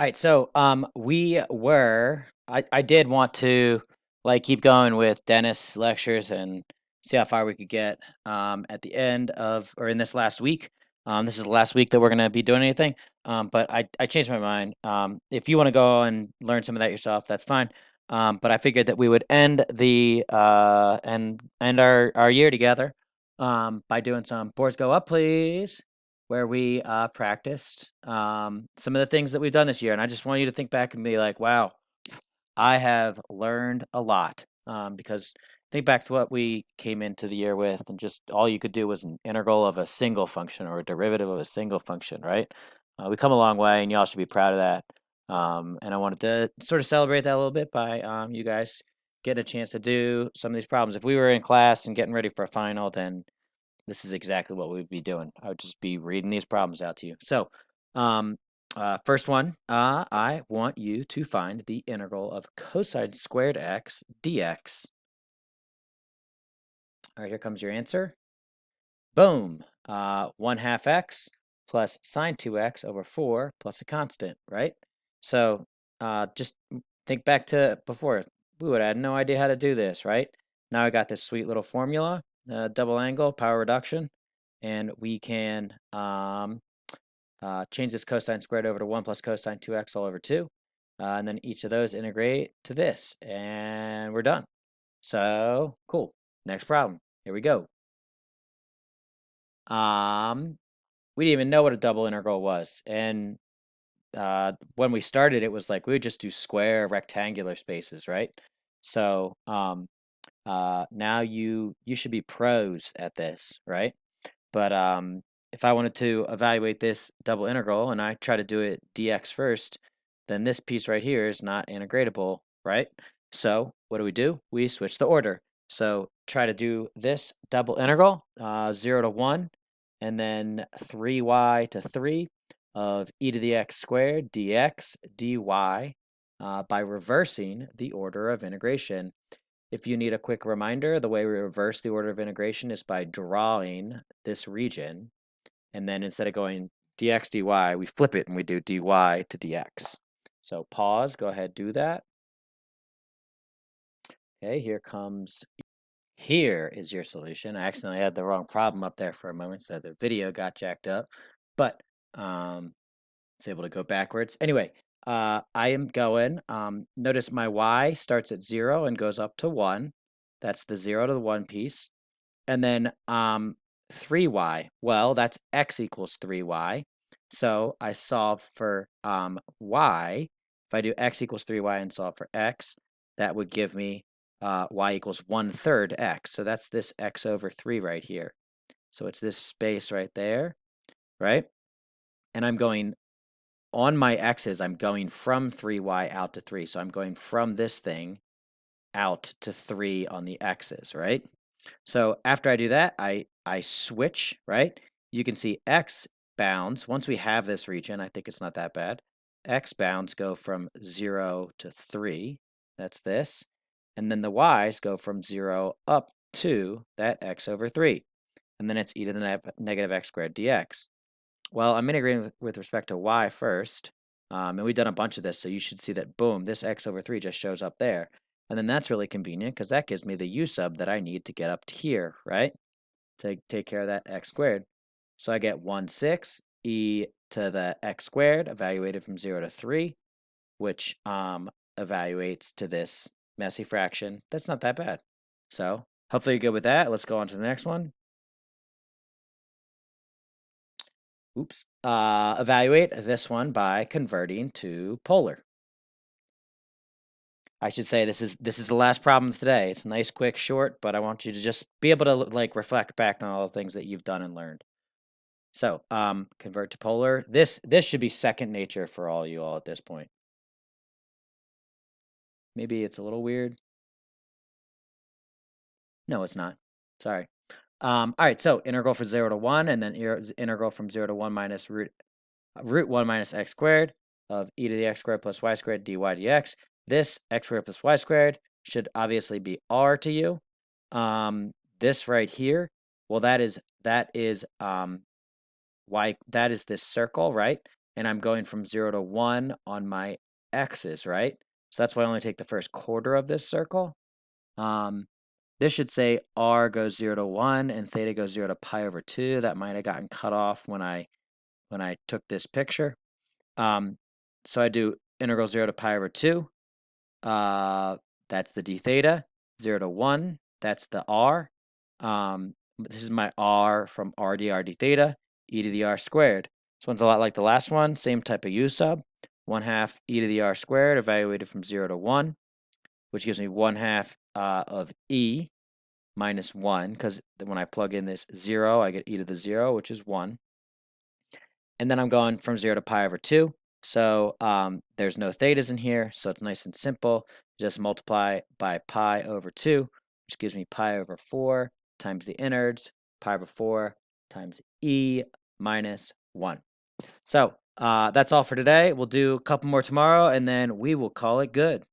All right, so I did want to like keep going with Dennis lectures and see how far we could get at the end of or in this last week. This is the last week that we're gonna be doing anything. But I changed my mind. If you want to go and learn some of that yourself, that's fine. But I figured that we would end the end our year together by doing some boards go up, please, where we practiced some of the things that we've done this year. And I just want you to think back and be like, wow, I have learned a lot. Because think back to what we came into the year with, and just all you could do was an integral of a single function or a derivative of a single function, right? We come a long way, and y'all should be proud of that. And I wanted to sort of celebrate that a little bit by you guys getting a chance to do some of these problems. If we were in class and getting ready for a final, then this is exactly what we'd be doing. I would just be reading these problems out to you. So, um, first one, I want you to find the integral of cosine squared x dx. All right, here comes your answer. Boom. 1/2 x plus sine 2x over 4 plus a constant, right? So just think back to before. We would have had no idea how to do this, right? Now I got this sweet little formula, double angle, power reduction, and we can change this cosine squared over to 1 plus cosine 2x all over 2. And then each of those integrate to this, and we're done. So, cool. Next problem. Here we go. We didn't even know what a double integral was. And when we started, it was like we would just do square, rectangular spaces, right? So now you should be pros at this, right? But if I wanted to evaluate this double integral and I try to do it dx first, then this piece right here is not integratable, right? So what do? We switch the order. So try to do this double integral, 0 to 1, and then 3y to 3 of e to the x squared dx dy by reversing the order of integration. If you need a quick reminder, the way we reverse the order of integration is by drawing this region, and then instead of going dx dy, we flip it and we do dy to dx. So pause, go ahead, do that. Okay, here is your solution. I accidentally had the wrong problem up there for a moment, so the video got jacked up, but it's able to go backwards. Anyway, I am going, notice my y starts at 0 and goes up to 1. That's the 0 to the 1 piece. And then 3y, well, that's x equals 3y. So I solve for y. If I do x equals 3y and solve for x, that would give me y equals 1/3 x. So that's this x over 3 right here. So it's this space right there, right? And I'm going on my x's, I'm going from 3y out to 3. So I'm going from this thing out to 3 on the x's, right? So after I do that, I switch, right? You can see x bounds. Once we have this region, I think it's not that bad. X bounds go from 0 to 3. That's this. And then the y's go from 0 up to that x over 3. And then it's e to the negative x squared dx. Well, I'm integrating with respect to y first. And we've done a bunch of this, so you should see that, boom, this x over 3 just shows up there. And then that's really convenient because that gives me the u sub that I need to get up to here, right? To take care of that x squared. So I get 1/6 e to the x squared evaluated from 0 to 3, which evaluates to this messy fraction. That's not that bad. So hopefully you're good with that. Let's go on to the next one. Oops. Evaluate this one by converting to polar. I should say this is the last problem today. It's nice, quick, short, but I want you to just be able to like reflect back on all the things that you've done and learned. So, convert to polar. This should be second nature for all you all at this point. Maybe it's a little weird. No, it's not. Sorry. All right, so integral from 0 to 1, and then integral from 0 to 1 minus root 1 minus x squared of e to the x squared plus y squared dy dx. This x squared plus y squared should obviously be r to you. This right here, well, that is y, that is this circle, right? and I'm going from 0 to 1 on my x's, right? So that's why I only take the first quarter of this circle. This should say r goes 0 to 1 and theta goes 0 to pi over 2. That might have gotten cut off when I took this picture. So I do integral 0 to pi over 2. That's the d theta. 0 to 1, that's the r. This is my r from r d theta, e to the r squared. This one's a lot like the last one, same type of u sub. 1/2 e to the r squared evaluated from 0 to 1, which gives me 1/2 of e minus 1, because when I plug in this 0, I get e to the 0, which is 1. And then I'm going from 0 to pi over 2. So there's no thetas in here, so it's nice and simple. Just multiply by pi over 2, which gives me pi over 4 times the innards, pi over 4 times e minus 1. So that's all for today. We'll do a couple more tomorrow, and then we will call it good.